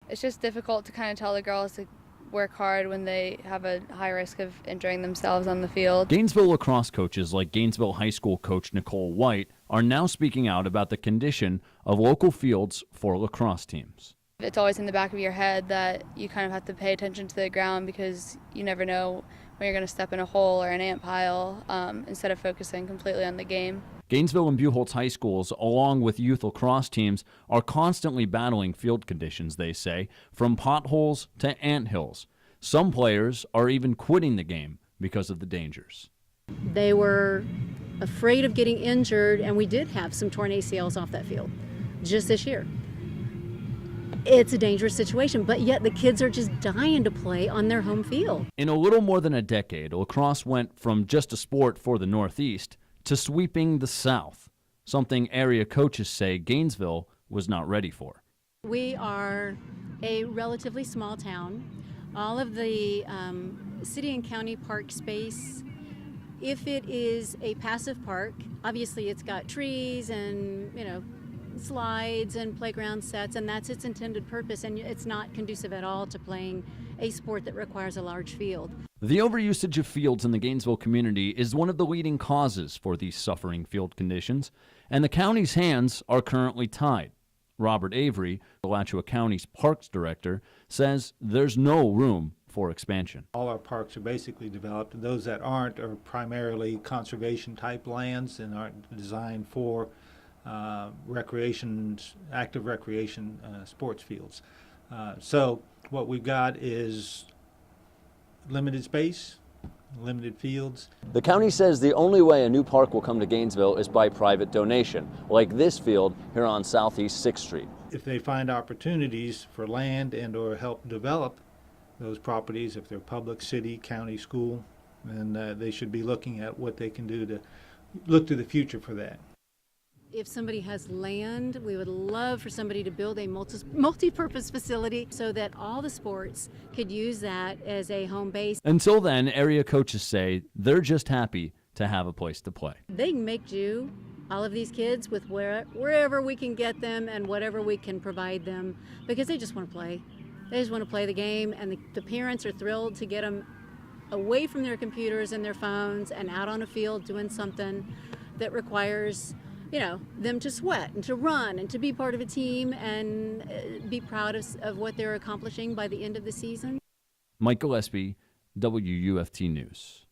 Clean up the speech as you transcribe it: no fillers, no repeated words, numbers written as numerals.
It's just difficult to kind of tell the girls to work hard when they have a high risk of injuring themselves on the field. Gainesville lacrosse coaches like Gainesville High School coach Nicole White are now speaking out about the condition of local fields for lacrosse teams. It's always in the back of your head that you kind of have to pay attention to the ground because you never know when you're going to step in a hole or an ant pile instead of focusing completely on the game. Gainesville and Buchholz High Schools, along with youth lacrosse teams, are constantly battling field conditions, they say, from potholes to anthills. Some players are even quitting the game because of the dangers. They were afraid of getting injured, and we did have some torn ACLs off that field just this year. It's a dangerous situation, but yet the kids are just dying to play on their home field. In a little more than a decade, lacrosse went from just a sport for the Northeast to sweeping the South, something area coaches say Gainesville was not ready for. We are a relatively small town. All of the city and county park space, if it is a passive park, obviously it's got trees and, slides and playground sets, and that's its intended purpose, and it's not conducive at all to playing a sport that requires a large field. The overusage of fields in the Gainesville community is one of the leading causes for these suffering field conditions, and the county's hands are currently tied. Robert Avery, Alachua County's parks director, says there's no room for expansion. All our parks are basically developed. Those that aren't are primarily conservation type lands and aren't designed for active recreation sports fields. So what we've got is limited space, limited fields. The county says the only way a new park will come to Gainesville is by private donation, like this field here on Southeast 6th Street. If they find opportunities for land and or help develop those properties, if they're public, city, county, school, then they should be looking at what they can do to look to the future for that. If somebody has land, we would love for somebody to build a multi-purpose facility so that all the sports could use that as a home base. Until then, area coaches say they're just happy to have a place to play. They can make do, all of these kids, with wherever we can get them and whatever we can provide them, because they just want to play. They just want to play the game, and the parents are thrilled to get them away from their computers and their phones and out on a field doing something that requires them to sweat and to run and to be part of a team and be proud of what they're accomplishing by the end of the season. Mike Gillespie, WUFT News.